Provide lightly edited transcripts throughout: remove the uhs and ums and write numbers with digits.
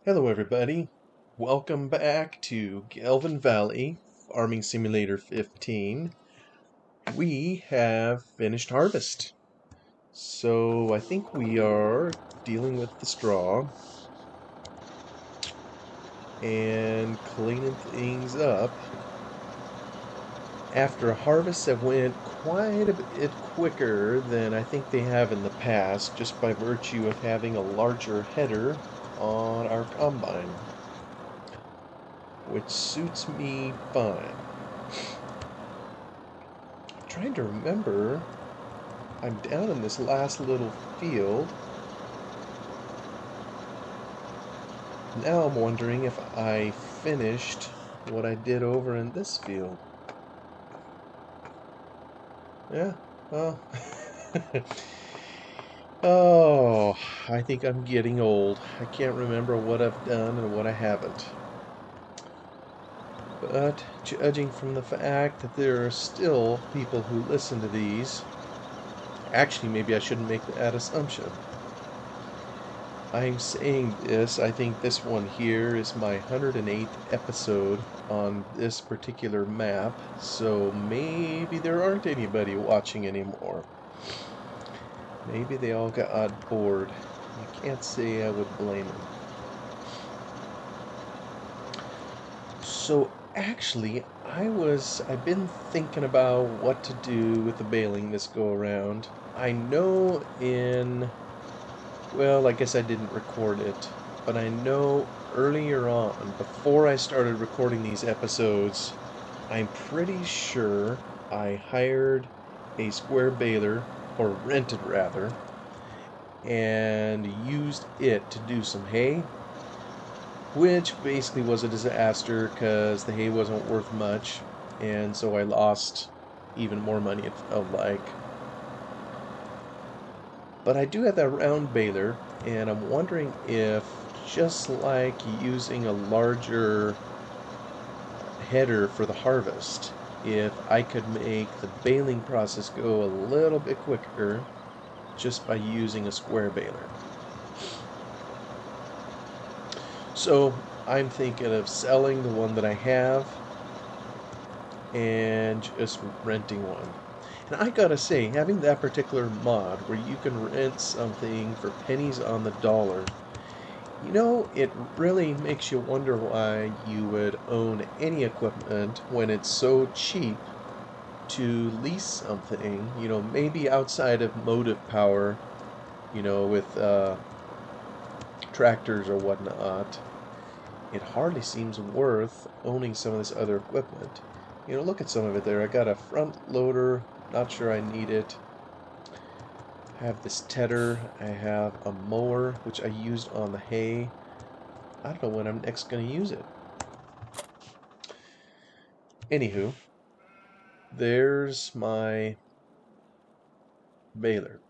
Hello everybody, welcome back to Gelvin Valley, Farming Simulator 15. We have finished harvest, so I think we are dealing with the straw and cleaning things up. After harvests have went quite a bit quicker than I think they have in the past, just by virtue of having a larger header on our combine, which suits me fine. Trying to remember, I'm down in this last little field. Now I'm wondering if I finished what I did over in this field. Yeah, well. Oh, I think I'm getting old. I can't remember what I've done and what I haven't. But judging from the fact that there are still people who listen to these, actually maybe I shouldn't make that assumption. I'm saying this, I think this one here is my 108th episode on this particular map, so maybe there aren't anybody watching anymore. Maybe they all got bored. I can't say I would blame them. So actually, I've been thinking about what to do with the baling this go around. I know well, I guess I didn't record it, but I know earlier on, before I started recording these episodes, I'm pretty sure I hired a square baler, or rented rather, and used it to do some hay, which basically was a disaster because the hay wasn't worth much, and so I lost even more money, it felt like. But I do have that round baler, and I'm wondering if, just like using a larger header for the harvest, if I could make the baling process go a little bit quicker just by using a square baler. So I'm thinking of selling the one that I have and just renting one. And I gotta say, having that particular mod where you can rent something for pennies on the dollar, it really makes you wonder why you would own any equipment when it's so cheap to lease something, maybe outside of motive power, with tractors or whatnot. It hardly seems worth owning some of this other equipment. Look at some of it there. I got a front loader, not sure I need it. I have this tedder. I have a mower, which I used on the hay. I don't know when I'm next going to use it. Anywho, there's my baler.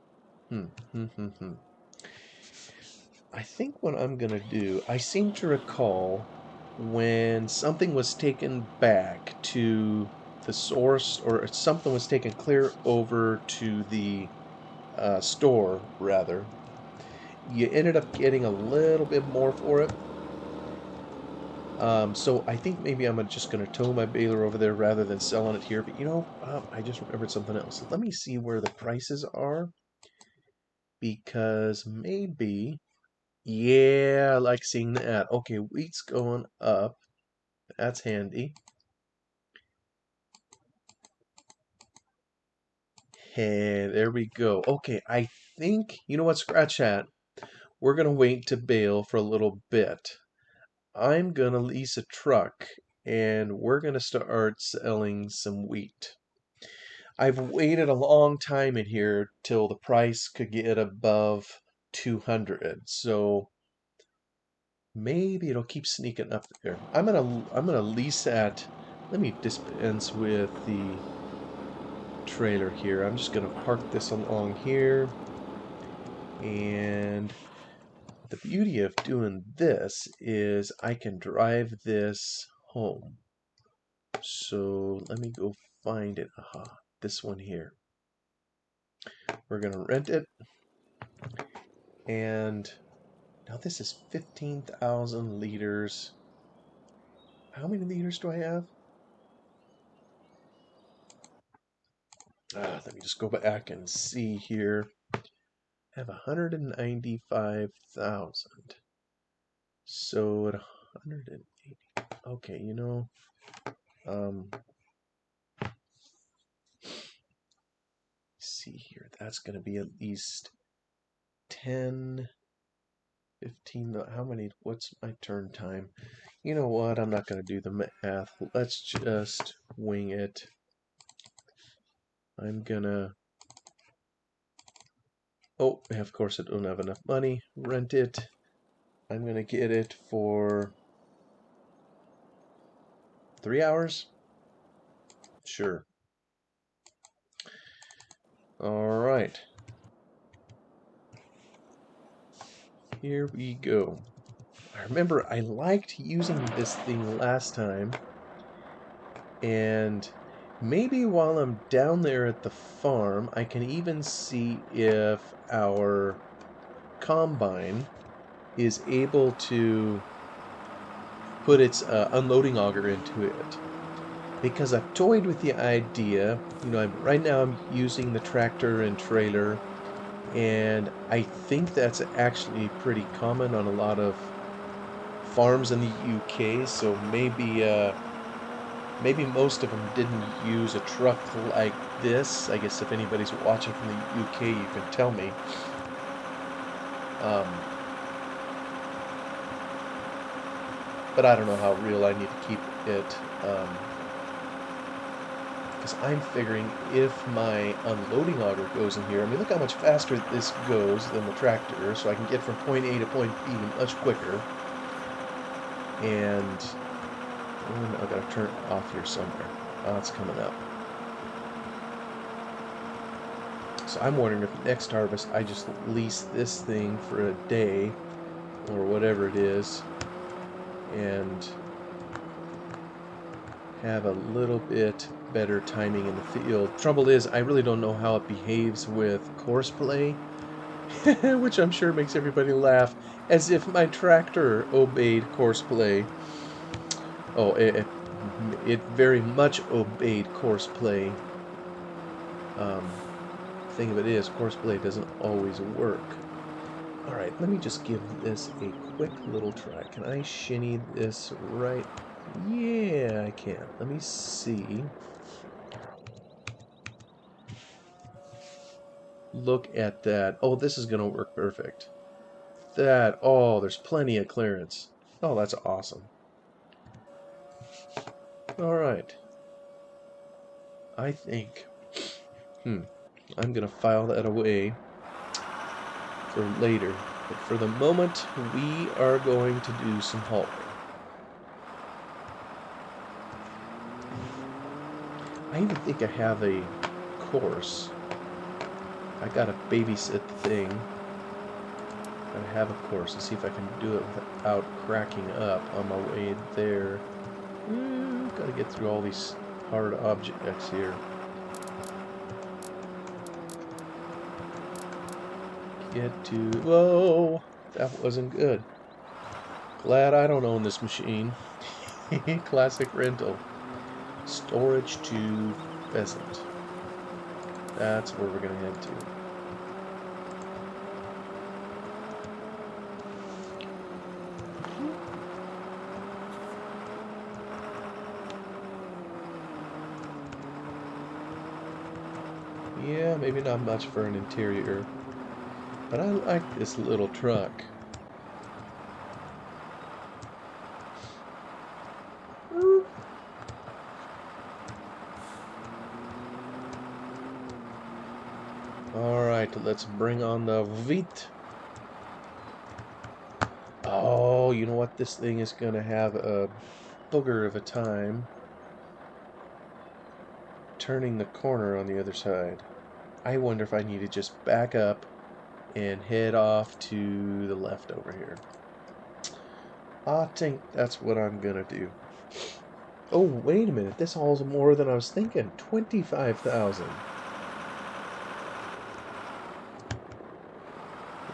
I think what I'm going to do, I seem to recall when something was taken back to the source, or something was taken clear over to the store, rather, you ended up getting a little bit more for it. So I think maybe I'm just going to tow my baler over there rather than selling it here. But I just remembered something else. Let me see where the prices are, because maybe, yeah, I like seeing that. Okay, wheat's going up. That's handy. Hey, there we go. Okay, I think, you know what, scratch that. We're going to wait to bale for a little bit. I'm going to lease a truck and we're going to start selling some wheat. I've waited a long time in here till the price could get above 200. So maybe it'll keep sneaking up there. I'm gonna lease that. Let me dispense with the trailer here. I'm just gonna park this along here. And the beauty of doing this is I can drive this home. So let me go find it. Aha, this one here. We're gonna rent it, and Now this is 15,000 liters. How many liters do I have? Let me just go back and see here. I have 195,000. So at 180. Okay, you know, see here. That's going to be at least 10, 15. How many? What's my turn time? You know what? I'm not going to do the math. Let's just wing it. I'm gonna. Oh, of course I don't have enough money. Rent it. I'm gonna get it for 3 hours. Sure. All right. Here we go. I remember I liked using this thing last time, and maybe while I'm down there at the farm, I can even see if our combine is able to put its unloading auger into it. Because I've toyed with the idea, you know, right now I'm using the tractor and trailer, and I think that's actually pretty common on a lot of farms in the UK, so maybe most of them didn't use a truck like this. I guess if anybody's watching from the UK, you can tell me. Um, but I don't know how real I need to keep it. Because I'm figuring if my unloading auger goes in here, I mean, look how much faster this goes than the tractor, so I can get from point A to point B much quicker. And I've got to turn it off here somewhere. Oh, it's coming up. So I'm wondering if next harvest I just lease this thing for a day or whatever it is and have a little bit better timing in the field. Trouble is, I really don't know how it behaves with course play, which I'm sure makes everybody laugh, as if my tractor obeyed course play. Oh, it very much obeyed course play. Thing of it is, course play doesn't always work. Alright, let me just give this a quick little try. Can I shinny this right? Yeah, I can. Let me see. Look at that. Oh, this is going to work perfect. Oh, there's plenty of clearance. Oh, that's awesome. Alright. I think, I'm going to file that away for later. But for the moment, we are going to do some hauling. I even think I have a course. I gotta babysit the thing. I have a course. Let's see if I can do it without cracking up on my way there. Gotta get through all these hard objects here. Get to... Whoa! That wasn't good. Glad I don't own this machine. Classic rental. Storage to pheasant. That's where we're gonna head to. Yeah, maybe not much for an interior, but I like this little truck. Alright, let's bring on the Vite. Oh, you know what? This thing is going to have a booger of a time turning the corner on the other side. I wonder if I need to just back up and head off to the left over here. I think that's what I'm going to do. Oh, wait a minute. This hauls more than I was thinking. 25,000.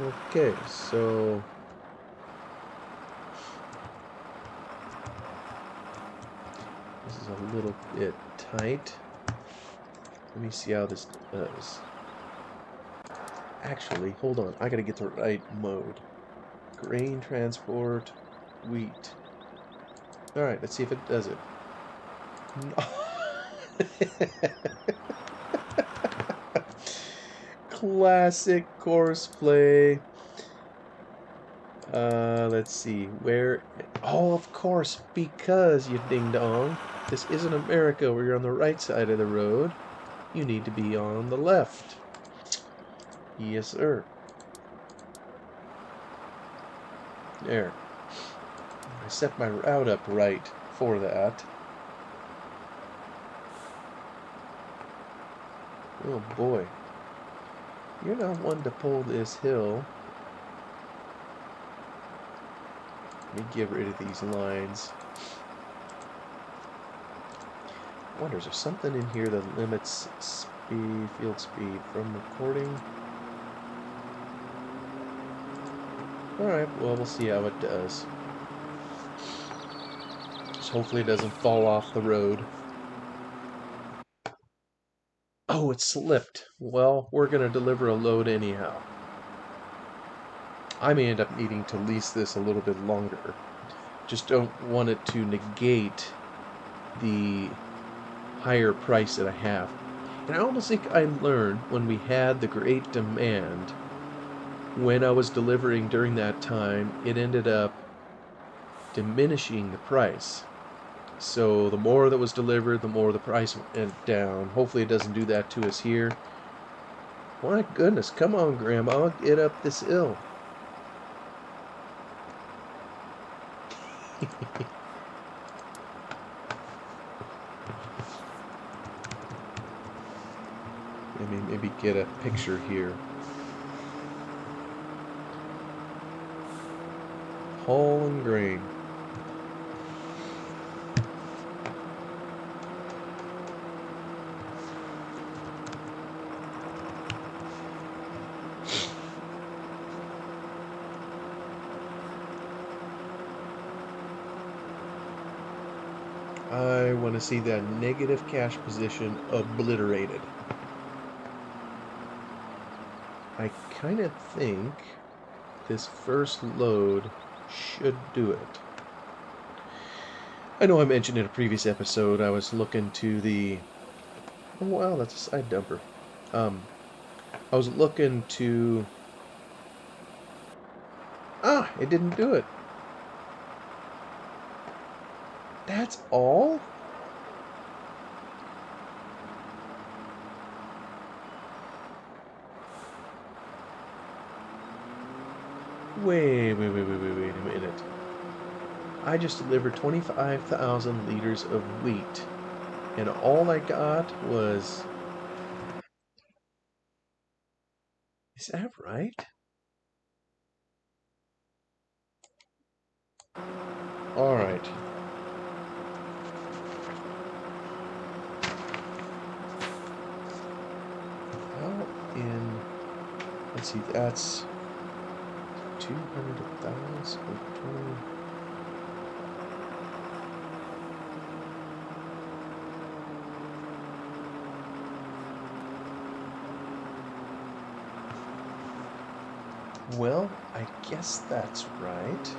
Okay, so is a little bit tight. Let me see how this does. Actually, hold on. I gotta get the right mode. Grain transport, wheat. Alright, let's see if it does it. Classic courseplay. Let's see. Where? Oh, of course, because you ding dong. This isn't America where you're on the right side of the road. You need to be on the left. Yes, sir. There. I set my route up right for that. Oh boy. You're not one to pull this hill. Let me get rid of these lines. I wonder, is there something in here that limits speed, field speed from recording? Alright, well, we'll see how it does. Just hopefully it doesn't fall off the road. Oh, it slipped. Well, we're going to deliver a load anyhow. I may end up needing to lease this a little bit longer. Just don't want it to negate the higher price that I have. And I almost think I learned when we had the great demand, when I was delivering during that time, it ended up diminishing the price. So the more that was delivered, the more the price went down. Hopefully it doesn't do that to us here. My goodness, come on, Grandma, get up this hill. Maybe get a picture here. Hauling grain. I want to see that negative cash position obliterated. I kind of think this first load should do it. I know I mentioned in a previous episode I was looking to the... Oh wow, that's a side dumper. I was looking to... Ah, it didn't do it. That's all? Wait a minute. I just delivered 25,000 liters of wheat, and all I got was... Is that right? Alright. How in... Let's see, that's 200,000 or 20... Well, I guess that's right.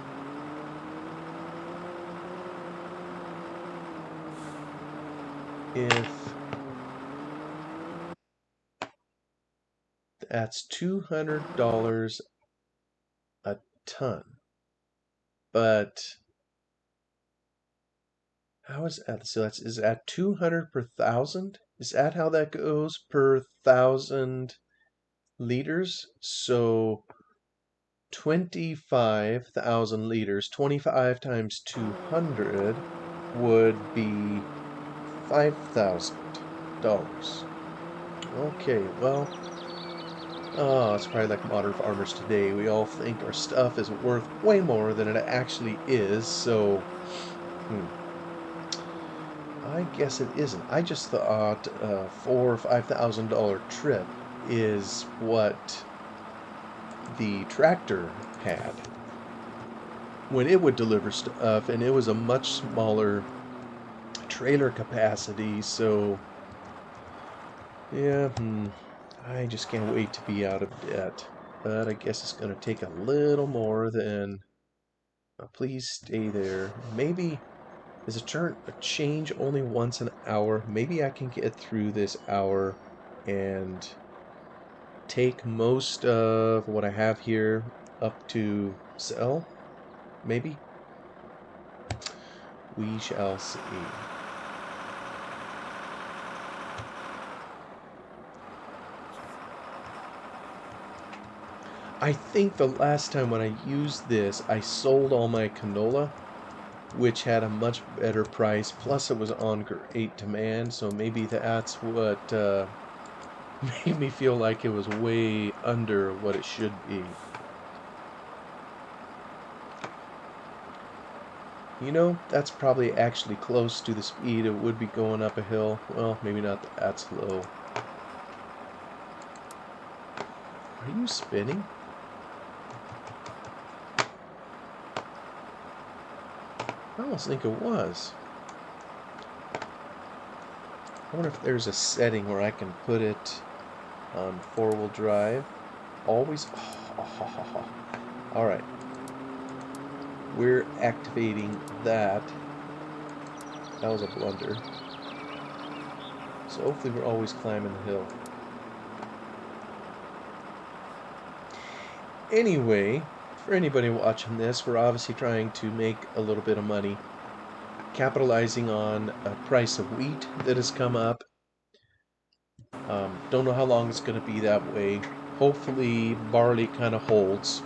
If that's $200 a ton. But how is that? So is that 200 per thousand? Is that how that goes per 1,000 liters? So 25,000 liters, 25 times 200 would be $5,000. Okay, well, it's probably like modern farmers today. We all think our stuff is worth way more than it actually is, so I guess it isn't. I just thought a $4,000 or $5,000 trip is what the tractor had when it would deliver stuff, and it was a much smaller trailer capacity, so yeah, I just can't wait to be out of debt. But I guess it's going to take a little more than... please stay there. Maybe... Is a change only once an hour? Maybe I can get through this hour and take most of what I have here up to sell? Maybe? We shall see. I think the last time when I used this, I sold all my canola, which had a much better price, plus it was on great demand, so maybe that's what made me feel like it was way under what it should be. You know, that's probably actually close to the speed it would be going up a hill. Well, maybe not that slow. Are you spinning? I almost think it was. I wonder if there's a setting where I can put it on four-wheel drive. Always. All right. We're activating that. That was a blunder. So hopefully we're always climbing the hill. Anyway, for anybody watching this, we're obviously trying to make a little bit of money, capitalizing on a price of wheat that has come up. Don't know how long it's going to be that way. Hopefully barley kind of holds.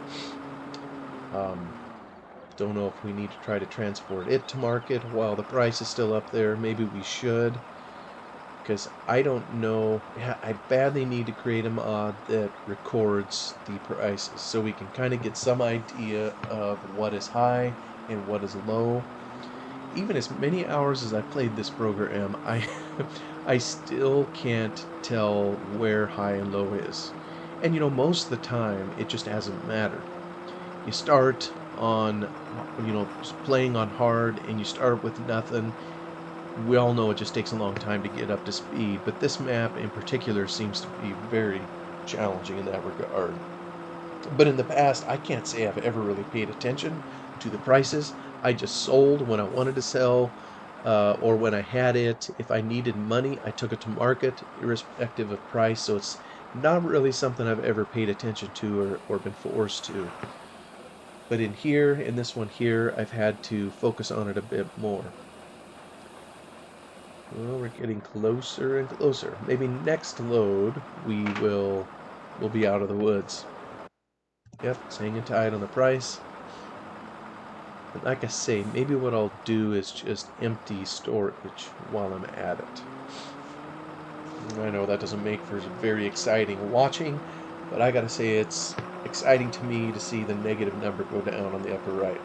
Don't know if we need to try to transport it to market while the price is still up there. Maybe we should, because I don't know. I badly need to create a mod that records the prices so we can kind of get some idea of what is high and what is low. Even as many hours as I played this program, I still can't tell where high and low is. And you know, most of the time it just hasn't mattered. You start on, you know, playing on hard and you start with nothing. We all know it just takes a long time to get up to speed, but this map in particular seems to be very challenging in that regard. But in the past, I can't say I've ever really paid attention to the prices. I just sold when I wanted to sell, or when I had it. If I needed money, I took it to market, irrespective of price. So it's not really something I've ever paid attention to or been forced to. But in here, in this one here, I've had to focus on it a bit more. Well, we're getting closer and closer. Maybe next load we'll be out of the woods. Yep, it's hanging tight on the price. And like I say, maybe what I'll do is just empty storage while I'm at it. I know that doesn't make for very exciting watching, but I gotta say it's exciting to me to see the negative number go down on the upper right.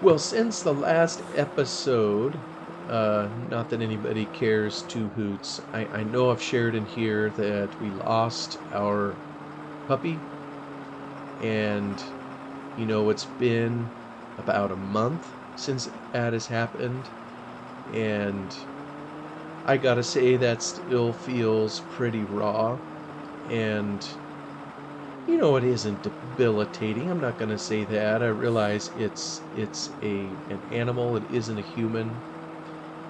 Well, since the last episode, not that anybody cares two hoots, I know I've shared in here that we lost our puppy, and you know, it's been about a month since that has happened, and I gotta say that still feels pretty raw, and you know, it isn't debilitating. I'm not gonna say that. I realize it's an animal. It isn't a human.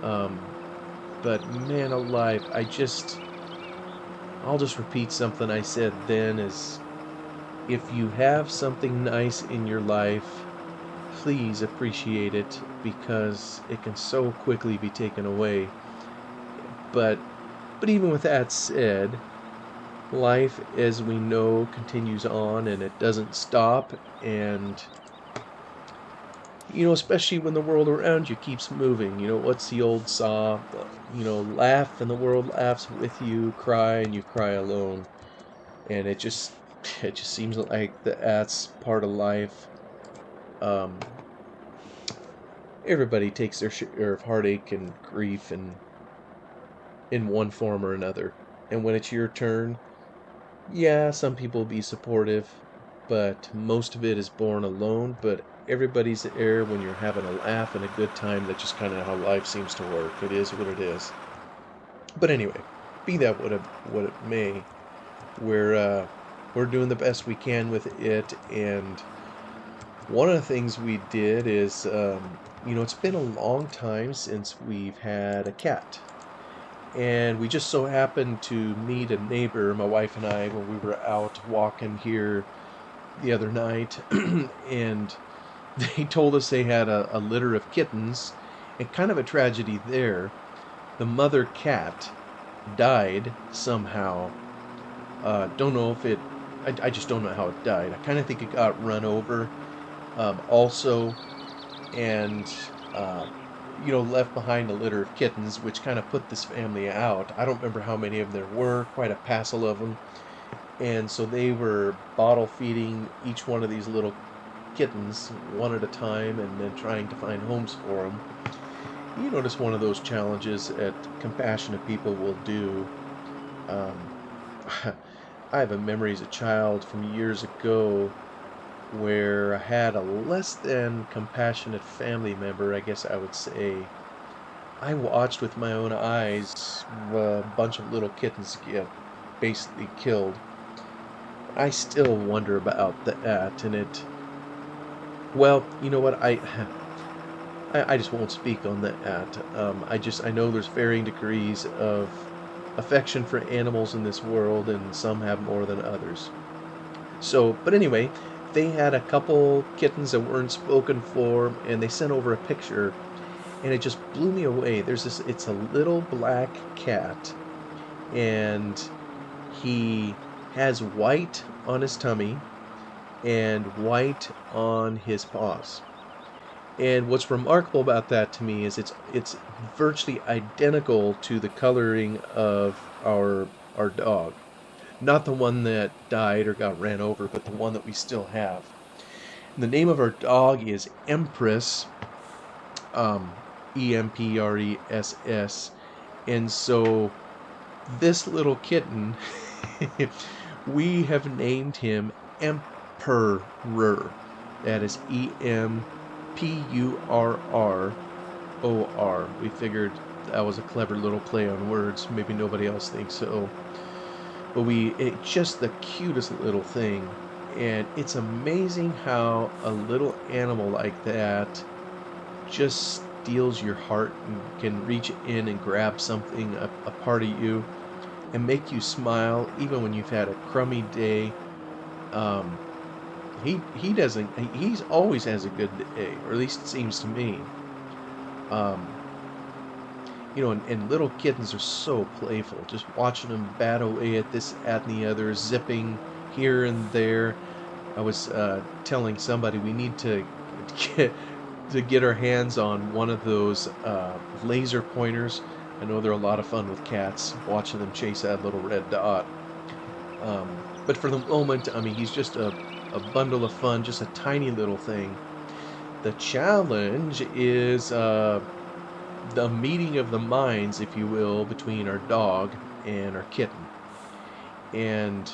But man alive, I'll just repeat something I said then: is if you have something nice in your life, please appreciate it, because it can so quickly be taken away. But even with that said, life as we know continues on, and it doesn't stop. And you know, especially when the world around you keeps moving. You know, what's the old saw? You know, laugh and the world laughs with you, cry and you cry alone. And it just seems like that's part of life. Everybody takes their share of heartache and grief, and in one form or another. And when it's your turn, yeah, some people will be supportive, but most of it is born alone. But everybody's there when you're having a laugh and a good time. That's just kind of how life seems to work. It is what it is. But anyway, be that what it may, we're doing the best we can with it. And one of the things we did is, it's been a long time since we've had a cat. And we just so happened to meet a neighbor, my wife and I, when we were out walking here the other night. And they told us they had a litter of kittens, and kind of a tragedy there. The mother cat died somehow. Don't know if I just don't know how it died. I kind of think it got run over, also, and uh, left behind a litter of kittens, which kind of put this family out. I don't remember how many of them there were, quite a passel of them. And so they were bottle feeding each one of these little kittens one at a time, and then trying to find homes for them. Notice one of those challenges that compassionate people will do. Um, I have a memory as a child from years ago where I had a less than compassionate family member, I guess I would say. I watched with my own eyes a bunch of little kittens get basically killed. I still wonder about that, and well, you know what, I just won't speak on that. I know there's varying degrees of affection for animals in this world, and some have more than others. So, but anyway, they had a couple kittens that weren't spoken for, and they sent over a picture, and it just blew me away. It's a little black cat, and he has white on his tummy and white on his paws. And what's remarkable about that to me is it's virtually identical to the coloring of our dog. Not the one that died or got ran over, but the one that we still have. And the name of our dog is Empress, um, Empress. And so this little kitten, we have named him Emperor. That is Empurror. We figured that was a clever little play on words. Maybe nobody else thinks so. But it's just the cutest little thing. And it's amazing how a little animal like that just steals your heart and can reach in and grab something, a part of you, and make you smile even when you've had a crummy day. Um, he doesn't. He's always has a good day, or at least it seems to me. Um, and little kittens are so playful. Just watching them bat away at this, at the other, zipping here and there. I was telling somebody we need to get get our hands on one of those laser pointers. I know they're a lot of fun with cats, watching them chase that little red dot. Um, but for the moment, I mean, he's just a bundle of fun, just a tiny little thing. The challenge is the meeting of the minds, if you will, between our dog and our kitten. And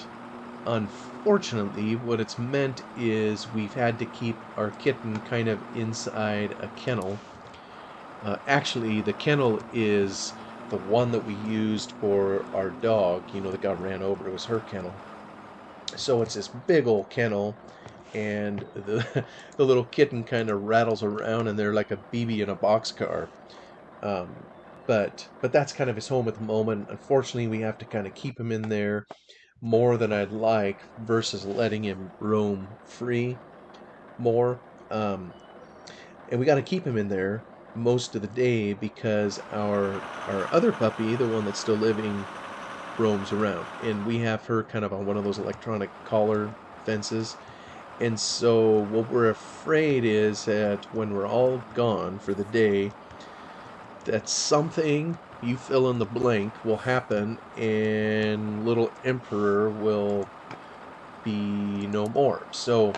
unfortunately, what it's meant is we've had to keep our kitten kind of inside a kennel. Actually, the kennel is the one that we used for our dog, that got ran over. It was her kennel. So it's this big old kennel, and the little kitten kind of rattles around in there like a BB in a boxcar. Um, but that's kind of his home at the moment. Unfortunately, we have to kind of keep him in there more than I'd like versus letting him roam free more. Um, and we got to keep him in there most of the day because our other puppy, the one that's still living, roams around, and we have her kind of on one of those electronic collar fences. And so what we're afraid is that when we're all gone for the day, that something, you fill in the blank, will happen, and little Emperor will be no more. So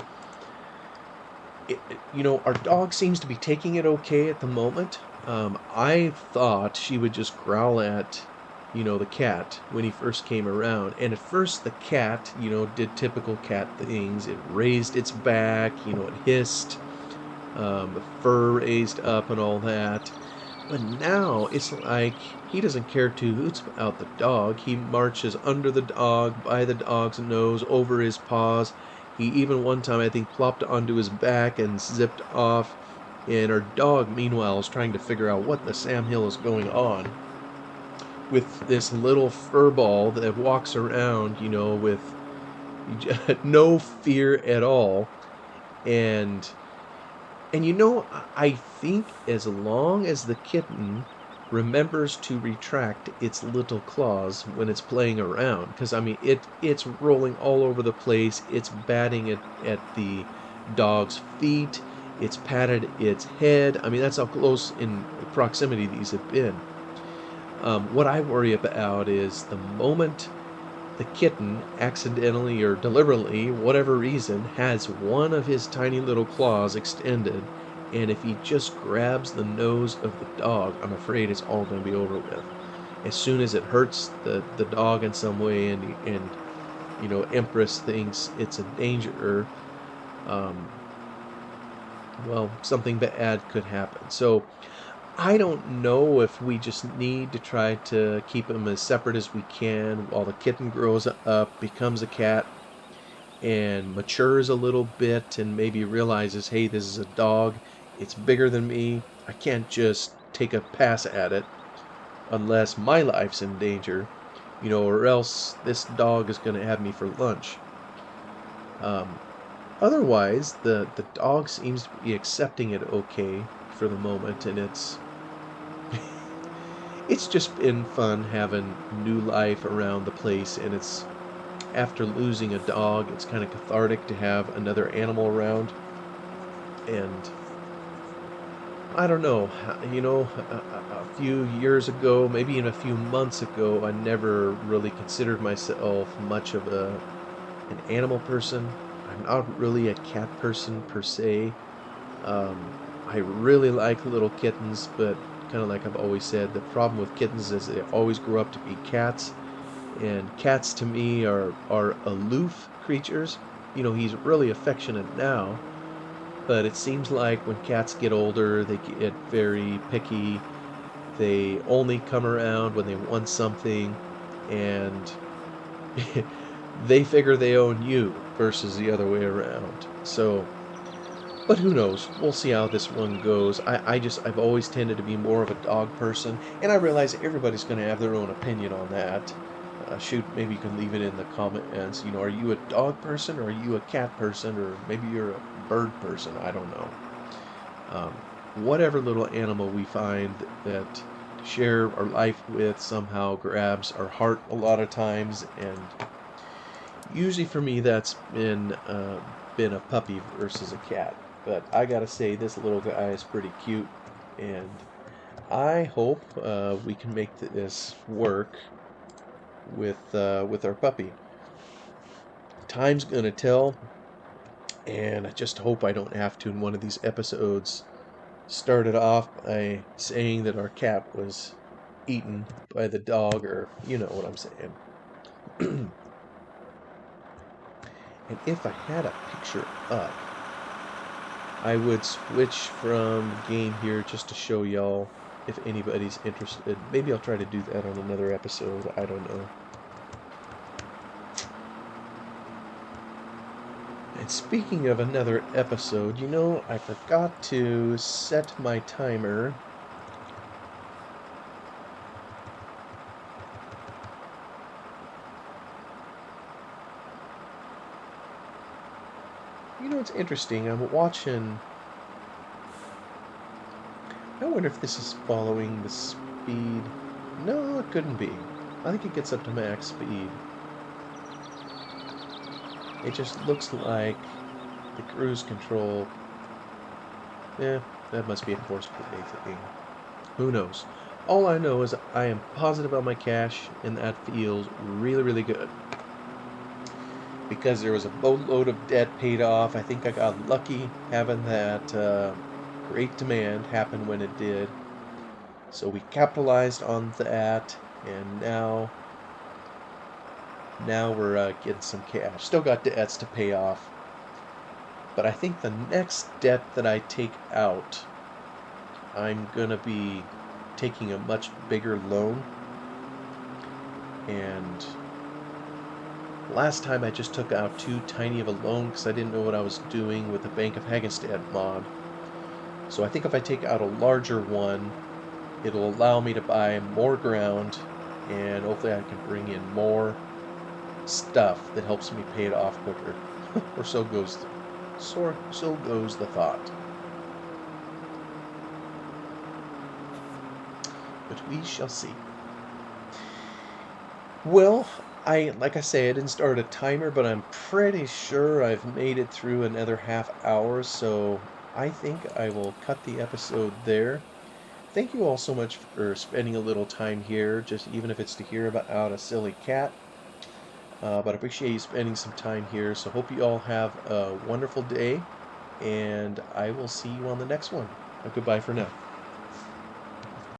our dog seems to be taking it okay at the moment. I thought she would just growl at the cat, when he first came around. And at first, the cat, did typical cat things. It raised its back, it hissed, the fur raised up and all that. But now it's like he doesn't care two hoots about the dog. He marches under the dog, by the dog's nose, over his paws. He even one time, I think, plopped onto his back and zipped off. And our dog, meanwhile, is trying to figure out what the Sam Hill is going on with this little fur ball that walks around, with no fear at all. And I think as long as the kitten remembers to retract its little claws when it's playing around, because I mean it's rolling all over the place, it's batting at the dog's feet, it's patted its head. I mean, that's how close in proximity these have been. What I worry about is the moment the kitten accidentally or deliberately, whatever reason, has one of his tiny little claws extended, and if he just grabs the nose of the dog, I'm afraid it's all going to be over with. As soon as it hurts the dog in some way, and Empress thinks it's a danger, um, well, something bad could happen. So I don't know if we just need to try to keep them as separate as we can while the kitten grows up, becomes a cat, and matures a little bit, and maybe realizes, hey, this is a dog. It's bigger than me. I can't just take a pass at it unless my life's in danger, or else this dog is going to have me for lunch. Um, Otherwise, the dog seems to be accepting it okay for the moment, and it's just been fun having new life around the place, and it's after losing a dog, it's kind of cathartic to have another animal around. And I don't know, a few years ago, maybe even a few months ago, I never really considered myself much of an animal person. I'm not really a cat person per se. Um, I really like little kittens, but kind of like I've always said, the problem with kittens is they always grow up to be cats, and cats to me are aloof creatures. He's really affectionate now, but it seems like when cats get older, they get very picky. They only come around when they want something, and they figure they own you versus the other way around. So, but who knows? We'll see how this one goes. I've always tended to be more of a dog person, and I realize everybody's going to have their own opinion on that. Shoot, maybe you can leave it in the comments. Are you a dog person, or are you a cat person, or maybe you're a bird person? I don't know. Um, Whatever little animal we find that to share our life with somehow grabs our heart a lot of times, and usually for me that's been a puppy versus a cat. But I gotta say, this little guy is pretty cute, and I hope we can make this work with our puppy. Time's gonna tell, and I just hope I don't have to in one of these episodes start it off by saying that our cat was eaten by the dog, or you know what I'm saying. And if I had a picture up, I would switch from the game here just to show y'all if anybody's interested. Maybe I'll try to do that on another episode. I don't know. And speaking of another episode, I forgot to set my timer. It's interesting. I'm watching. I wonder if this is following the speed. No, it couldn't be. I think it gets up to max speed. It just looks like the cruise control. Yeah, that must be a force play thing. Who knows? All I know is I am positive on my cash, and that feels really, really good. Because there was a boatload of debt paid off. I think I got lucky having that great demand happen when it did. So we capitalized on that, And now we're getting some cash. Still got debts to pay off. But I think the next debt that I take out, I'm gonna be taking a much bigger loan. And last time I just took out too tiny of a loan because I didn't know what I was doing with the Bank of Hagestad mod. So I think if I take out a larger one, it'll allow me to buy more ground, and hopefully I can bring in more stuff that helps me pay it off quicker. Or so goes the thought. But we shall see. Well, like I say, I didn't start a timer, but I'm pretty sure I've made it through another half hour, so I think I will cut the episode there. Thank you all so much for spending a little time here, just even if it's to hear about a silly cat. But I appreciate you spending some time here. So hope you all have a wonderful day, and I will see you on the next one. Goodbye for now.